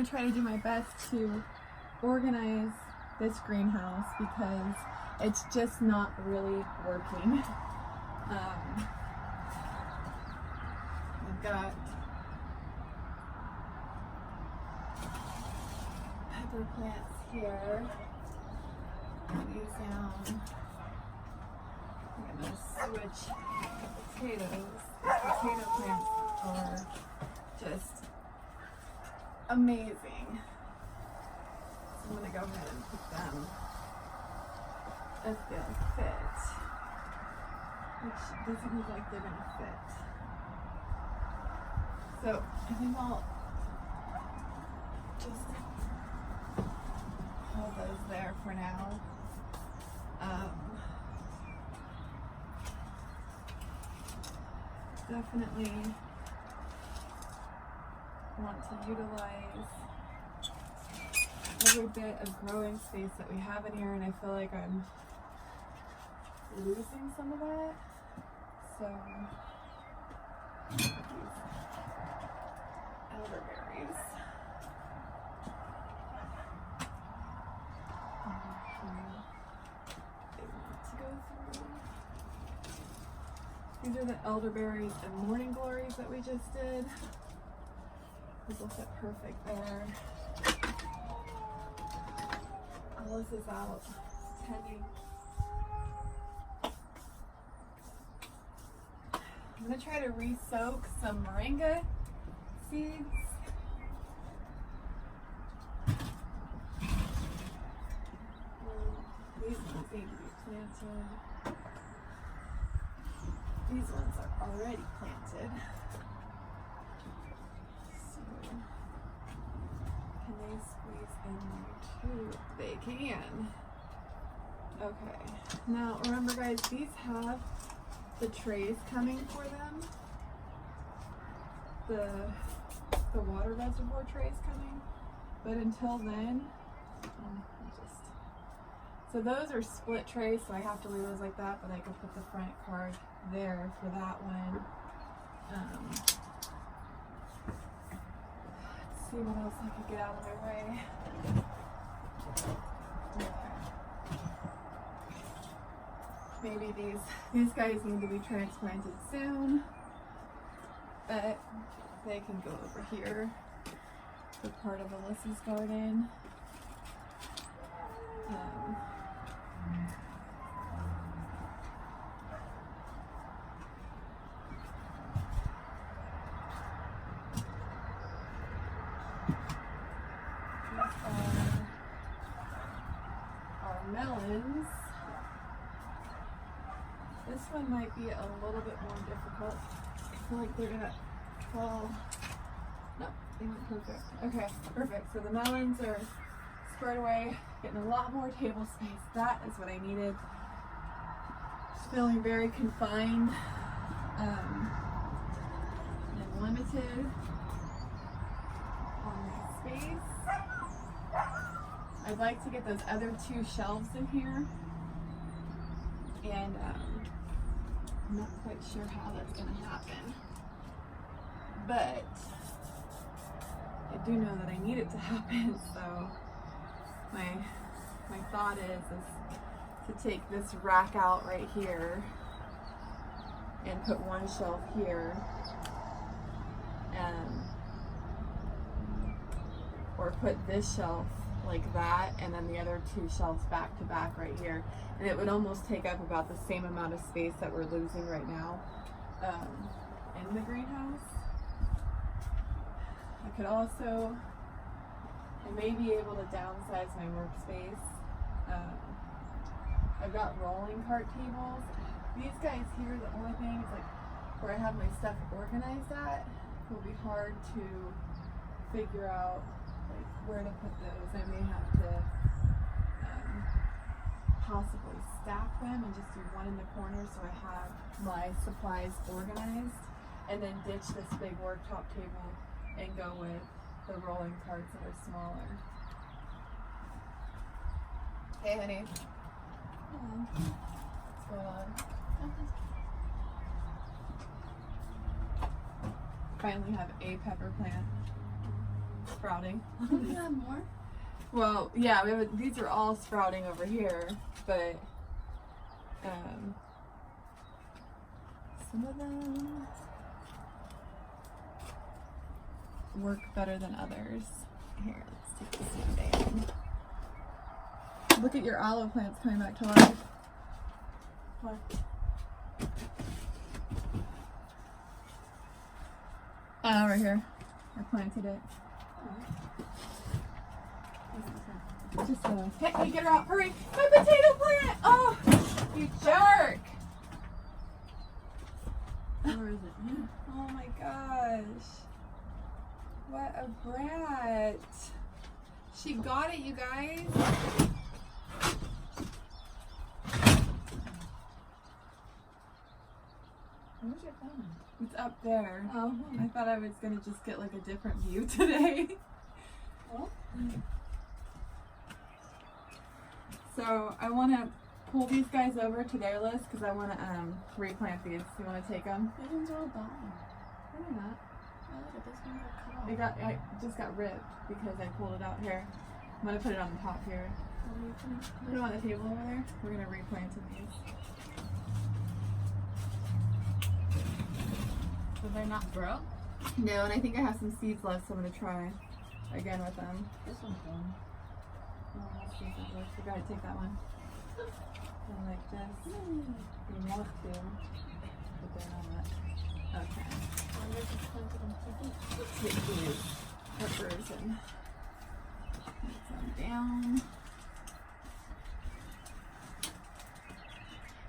going to try to do my best to organize this greenhouse because it's just not really working. I've got pepper plants here. These down. I'm going to switch potatoes. These potato plants are just amazing. So I'm going to go ahead and put them as they'll fit, which doesn't look like they're going to fit. So I think I'll just hold those there for now. Definitely want to utilize every bit of growing space that we have in here, and I feel like I'm losing some of that. So these elderberries. They want to go through. These are the elderberries and morning glories that we just did. This will fit perfect there. Alice is out tending. I'm going to try to re-soak some moringa seeds. These ones need to be planted. These ones are already planted. So, can they squeeze in there too? They can. Okay. Now, remember guys, these have the trays coming for them. The water reservoir trays coming. But until then, so those are split trays, so I have to leave those like that, but I can put the front card there for that one. Let's see what else I could get out of my way. Okay. Maybe these guys need to be transplanted soon, but they can go over here. The part of Alyssa's garden. Our melons. This one might be a little bit more difficult. I feel like they're gonna fall. No, they went perfect. Okay, perfect. So the melons are squared away, getting a lot more table space. That is what I needed. Just feeling very confined and limited on my space. I'd like to get those other two shelves in here, and I'm not quite sure how that's going to happen, but I do know that I need it to happen. So my thought is to take this rack out right here and put one shelf here, and or put this shelf like that, and then the other two shelves back to back right here, and it would almost take up about the same amount of space that we're losing right now in the greenhouse. I could also, I may be able to downsize my workspace. I've got rolling cart tables. These guys here, the only thing is like where I have my stuff organized at, it will be hard to figure out like where to put those. I may have to possibly stack them and just do one in the corner so I have my supplies organized, and then ditch this big worktop table and go with the rolling carts that are smaller. Hey honey. What's going on? Finally have a pepper plant. sprouting. Do we have more? Well, yeah, these are all sprouting over here, but some of them work better than others. Here, let's take this one down. Look at your aloe plants coming back to life. What? Right here. I planted it. Just hey, get her out! Hurry! My potato plant! Oh, you jerk! Where is it? Oh my gosh! What a brat! She got it, you guys. Where's your phone? It's up there. Oh. I thought I was gonna just get like a different view today. Oh. So I want to pull these guys over to their list because I want to replant these. You want to take them? These ones are all dying. No, they're not. Oh, look at this one got cut off. I just got ripped because I pulled it out here. I'm gonna put it on the top here. What are you putting? Put it on the table over there. We're gonna replant these. So they're not grow? No, and I think I have some seeds left, so I'm gonna try again with them. This one's growing. Oh, let's see if it works. We gotta take that one. And like this. You want to, but they're not. Okay. Let's take these peppers and put some down.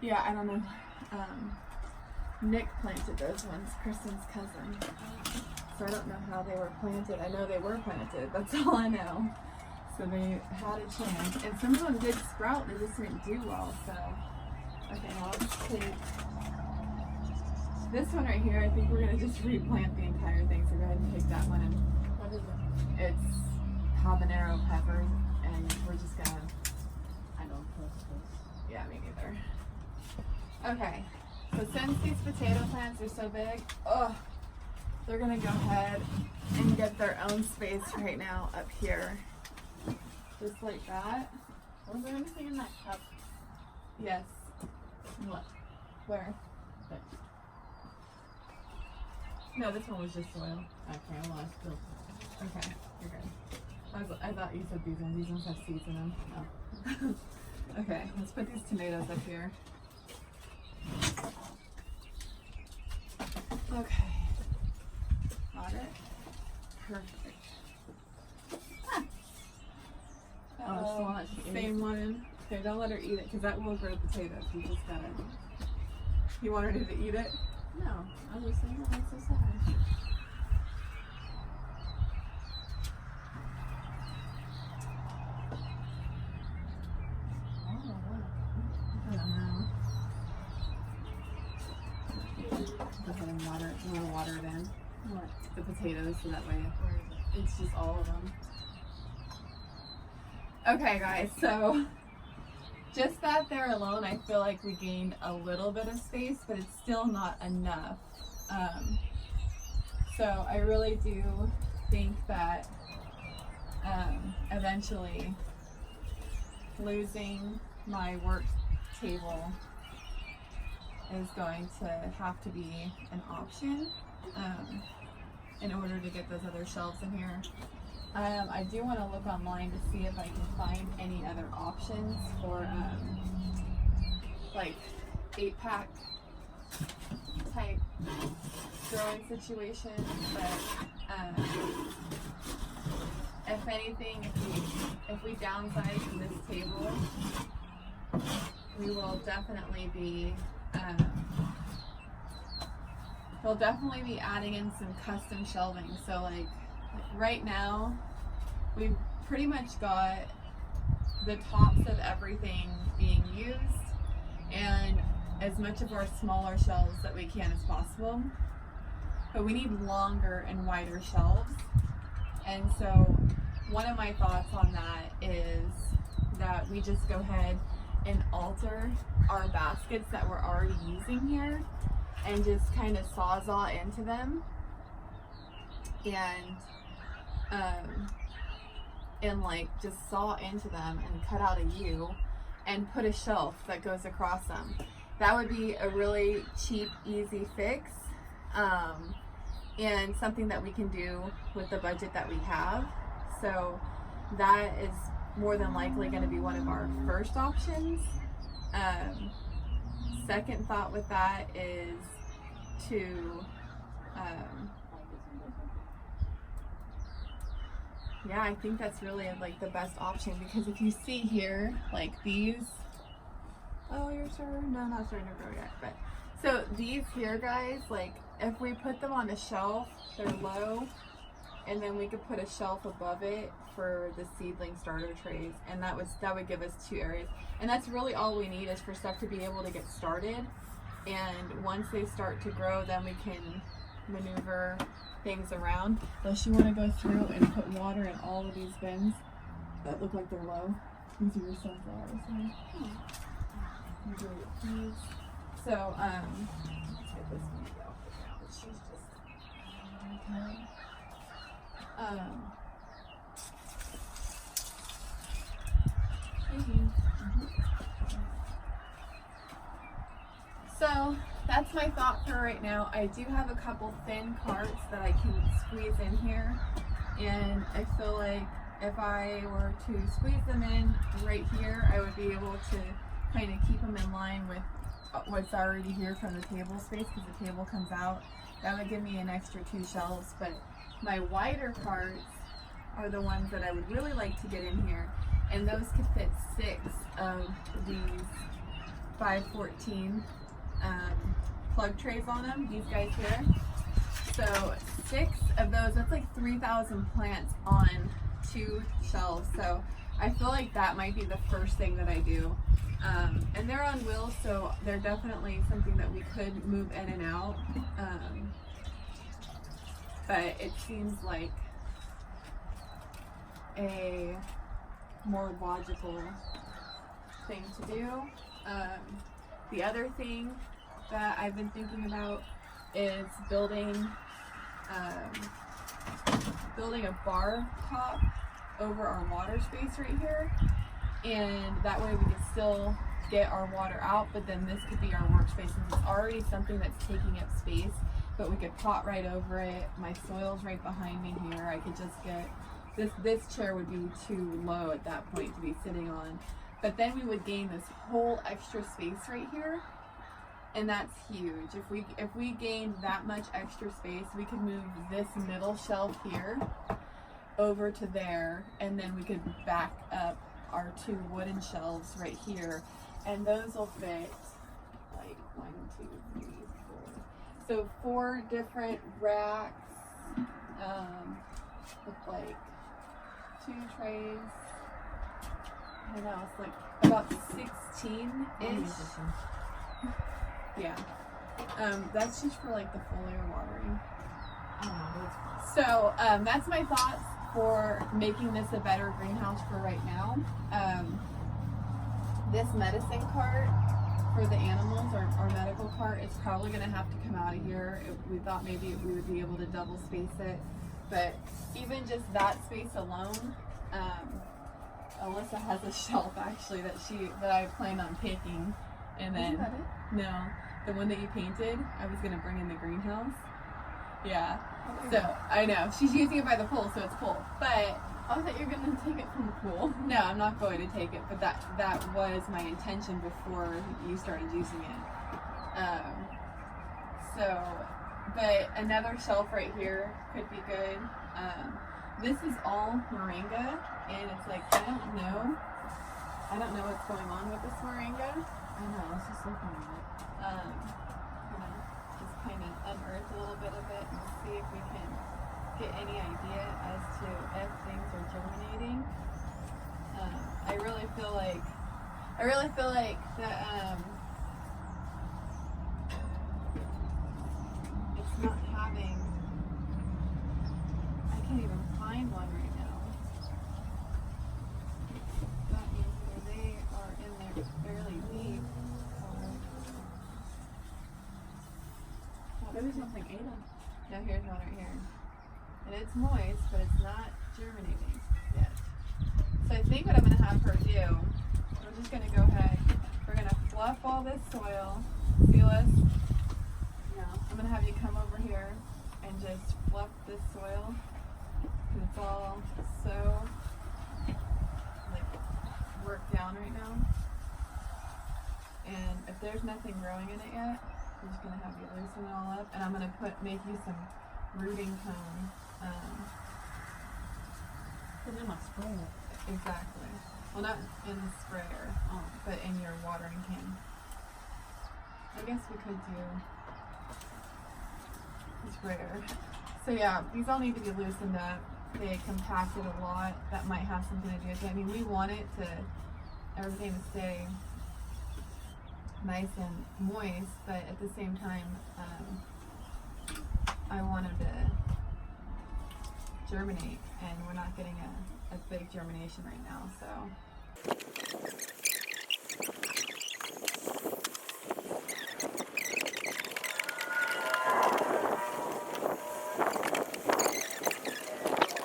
Yeah, I don't know. Nick planted those ones, Kristen's cousin. So I don't know how they were planted. I know they were planted, that's all I know. So they had a chance. And some of them did sprout, they just didn't do well, so. Okay, now let's take this one right here. I think we're gonna just replant the entire thing, so go ahead and take that one. And What is it? it's habanero pepper, and we're just gonna, I don't trust this. yeah, me neither. Okay, so since these potato plants are so big, they're gonna go ahead and get their own space right now up here. Just like that. Was there anything in that cup? Yes. What? Where? There. No, this one was just soil. Okay, well I spilled it. Okay, you're good. I thought you said these ones. These ones have seeds in them. Oh. Okay, let's put these tomatoes up here. Okay. Got it? Perfect. Oh, it's the one that she ate. Same one. Okay, don't let her eat it because that will grow potatoes. You just gotta. You want her to eat it? No, I was just saying that makes so sad. I don't know. Go ahead and water it. You want to water it in? What? The potatoes, so that way Where is it? it's just all of them. Okay, guys, so just that there alone, I feel like we gained a little bit of space, but it's still not enough. So I really do think that eventually losing my work table is going to have to be an option in order to get those other shelves in here. I do want to look online to see if I can find any other options for like 8-pack type growing situations, but if anything, if we downsize from this table, we will definitely be we'll definitely be adding in some custom shelving. So like right now we've pretty much got the tops of everything being used and as much of our smaller shelves that we can as possible, but we need longer and wider shelves. And so one of my thoughts on that is that we just go ahead and alter our baskets that we're already using here and just kind of sawzall into them and and like just saw into them and cut out a U and put a shelf that goes across them. That would be a really cheap, easy fix, and something that we can do with the budget that we have. So that is more than likely going to be one of our first options. Second thought with that is to yeah, I think that's really like the best option, because if you see here, like these, oh, you're not starting to grow yet, but so these here, guys, like if we put them on a shelf, they're low, and then we could put a shelf above it for the seedling starter trays, and that would give us 2 areas, and that's really all we need is for stuff to be able to get started. And once they start to grow, then we can maneuver things around. Unless you want to go through and put water in all of these bins that look like they're low. These are your sunflowers. So, let's get this one off the ground. She's just So that's my thought for right now. I do have a couple thin carts that I can squeeze in here, and I feel like if I were to squeeze them in right here, I would be able to kind of keep them in line with what's already here from the table space, because the table comes out. That would give me an extra 2 shelves, but my wider carts are the ones that I would really like to get in here, and those could fit 6 of these 514 plug trays on them, these guys here. So 6 of those, that's like 3,000 plants on 2 shelves. So I feel like that might be the first thing that I do. And they're on wheels, so they're definitely something that we could move in and out. But it seems like a more logical thing to do. The other thing that I've been thinking about is building a bar top over our water space right here, and that way we can still get our water out, but then this could be our workspace, and it's already something that's taking up space, but we could pot right over it. My soil's right behind me here. I could just get this chair would be too low at that point to be sitting on, but then we would gain this whole extra space right here, and that's huge. If we gained that much extra space, we could move this middle shelf here over to there, and then we could back up our 2 wooden shelves right here, and those will fit like 1, 2, 3, 4. So 4 different racks with like 2 trays. I don't know, it's like about 16-ish. Yeah. That's just for like the foliar watering. So that's my thoughts for making this a better greenhouse for right now. This medicine cart for the animals, our medical cart, is probably going to have to come out of here. We thought maybe we would be able to double space it, but even just that space alone, Alyssa has a shelf actually that I planned on taking, and then no, the one that you painted, I was going to bring in the greenhouse. Yeah. So I know she's using it by the pool, so it's full. But I thought you were gonna take it from the pool. No, I'm not going to take it. But that was my intention before you started using it. But another shelf right here could be good. This is all moringa, and it's like I don't know what's going on with this moringa. I know. Let's just look at it. Just kind of unearth a little bit of it and see if we can get any idea as to if things are germinating. I really feel like that it's not having. I can't even find one right now. That means either they are in there fairly deep. Maybe something ate them. No, here's one right here. And it's moist, but it's not germinating yet. So I think what I'm gonna have her do, we're just gonna go ahead, we're gonna fluff all this soil. See, Liz? No. I'm gonna have you come over here and just fluff this soil. And it's all so like worked down right now. And if there's nothing growing in it yet, I'm just gonna have you loosen it all up, and I'm gonna make you some rooting cone. Put it in my sprayer. Exactly. Well, not in the sprayer, but in your watering can. I guess we could do the sprayer. So yeah, these all need to be loosened up. They compacted a lot. That might have something to do with it. I mean, we want it to, everything to stay nice and moist, but at the same time, I want them to germinate, and we're not getting a big germination right now, so.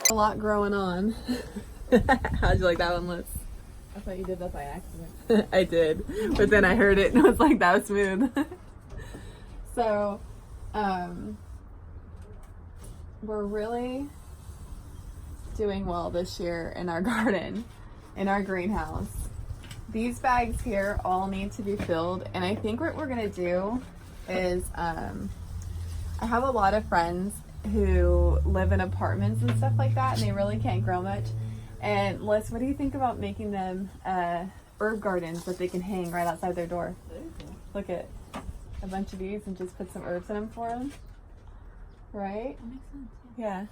A lot growing on. How'd you like that one, Liz? I thought you did that by accident. I did, but then I heard it and I was like, that was smooth. So, we're really doing well this year in our garden, in our greenhouse. These bags here all need to be filled, and I think what we're gonna do is, I have a lot of friends who live in apartments and stuff like that, and they really can't grow much. And Liz, what do you think about making them herb gardens that they can hang right outside their door? There you go. Look at a bunch of these and just put some herbs in them for them. Right? That makes sense. Yeah.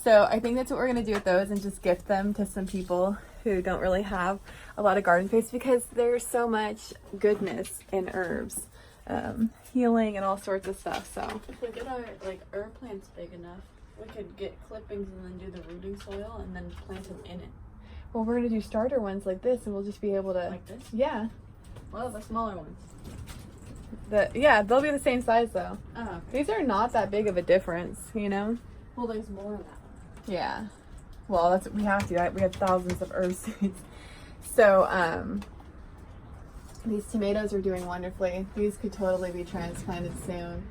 So I think that's what we're going to do with those, and just gift them to some people who don't really have a lot of garden space, because there's so much goodness in herbs, healing and all sorts of stuff. So If we get our herb plants big enough, we could get clippings and then do the rooting soil and then plant them in it. well, we're going to do starter ones like this, and we'll just be able to, Like this? yeah, Well, the smaller ones. yeah, they'll be the same size though. Oh, okay. These are not that big of a difference, you know? Well, there's more of that one. Yeah. Well, that's what we have to. Right? We have thousands of herb seeds. So, these tomatoes are doing wonderfully. These could totally be transplanted soon.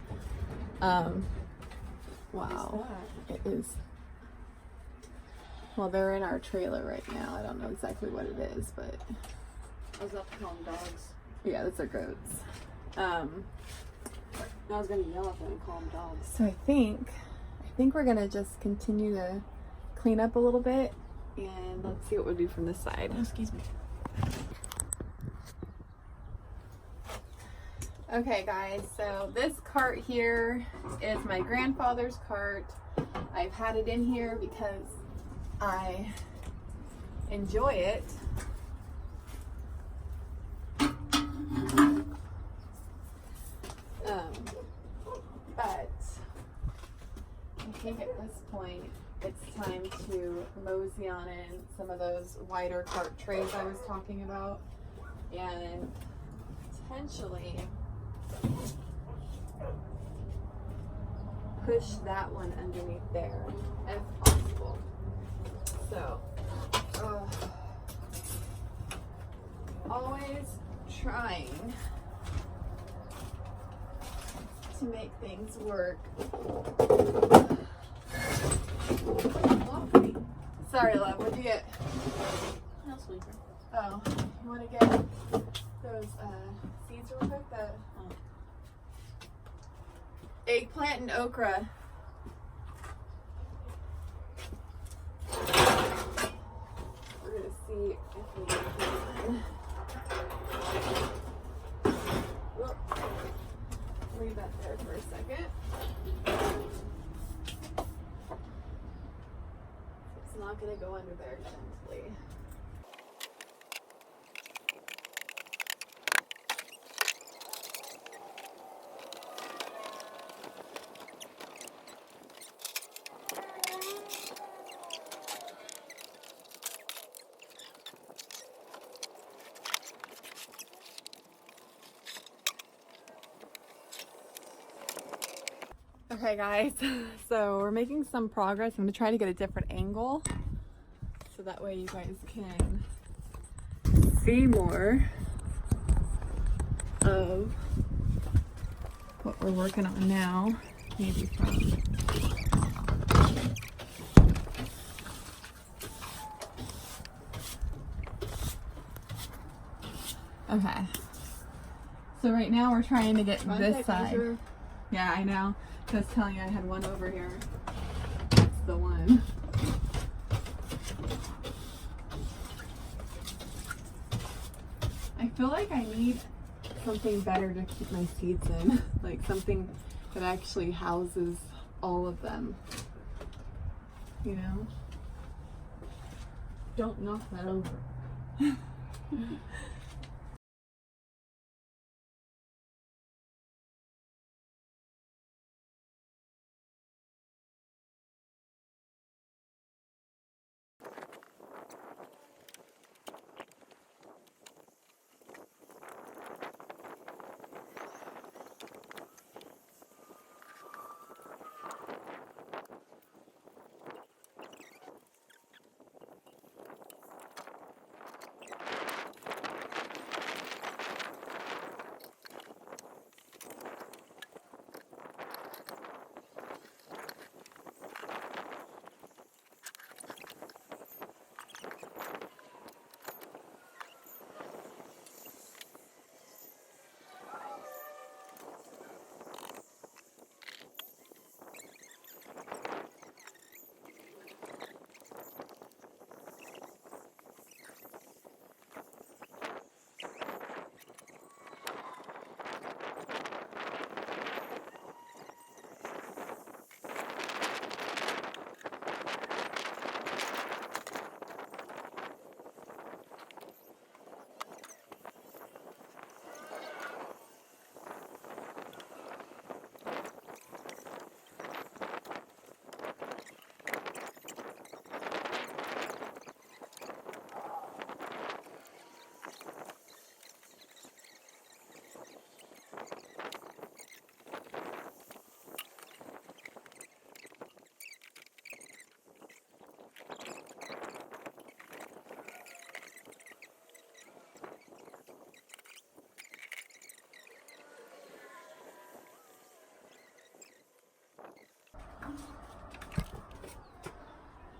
Wow. It is. Well, they're in our trailer right now. I don't know exactly what it is, but I was about to call them dogs. yeah, those are goats. I was gonna yell at them and call them dogs. So I think we're gonna just continue to clean up a little bit, and let's see what we do from this side. Oh, excuse me. Okay guys, so this cart here is my grandfather's cart. I've had it in here because I enjoy it. But I think at this point it's time to mosey on in some of those wider cart trays I was talking about, and potentially push that one underneath there if possible. So, always trying to make things work. Sorry, love, what'd you get? No sleeper. Oh, you want to get those seeds real quick? The eggplant and okra. We're gonna see if we can. Whoop. Leave that there for a second. It's not gonna go under there gently. Okay guys, so we're making some progress. I'm gonna try to get a different angle so that way you guys can see more of what we're working on now. Maybe from okay. So right now we're trying to get this side. Measure. Yeah, I know. I was telling you I had one over here. That's the one. I feel like I need something better to keep my seeds in. Like something that actually houses all of them. You know? Don't knock that over.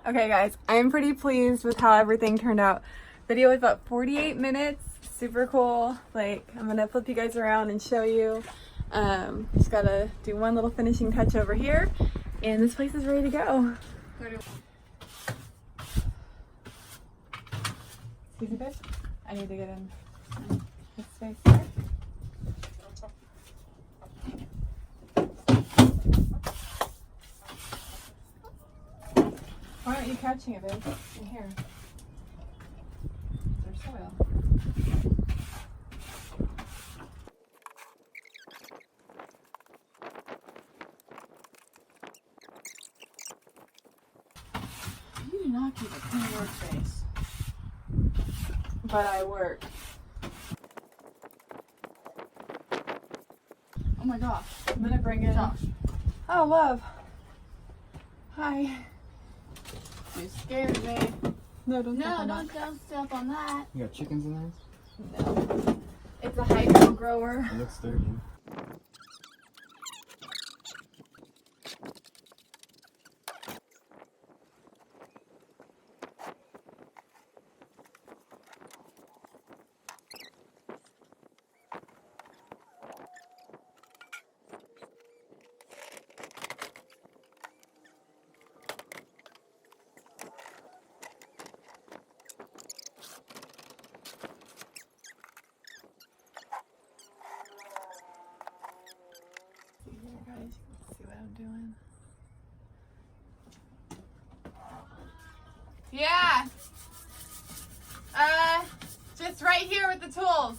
Okay guys, I'm pretty pleased with how everything turned out. Video was about 48 minutes, super cool. Like, I'm gonna flip you guys around and show you. Just gotta do one little finishing touch over here, and this place is ready to go. Excuse me, babe? I need to get in this space here. Why aren't you catching it, babe? In here. There's soil. You do not keep a clean workspace. But I work. Oh my gosh. I'm gonna bring in. Josh. Oh, love. Hi. You scared me. No, don't step No, on don't step on that. You got chickens in there? that. No. It's a hydro grower. It looks dirty. Here, guys, you can see what I'm doing. Yeah. Just right here with the tools.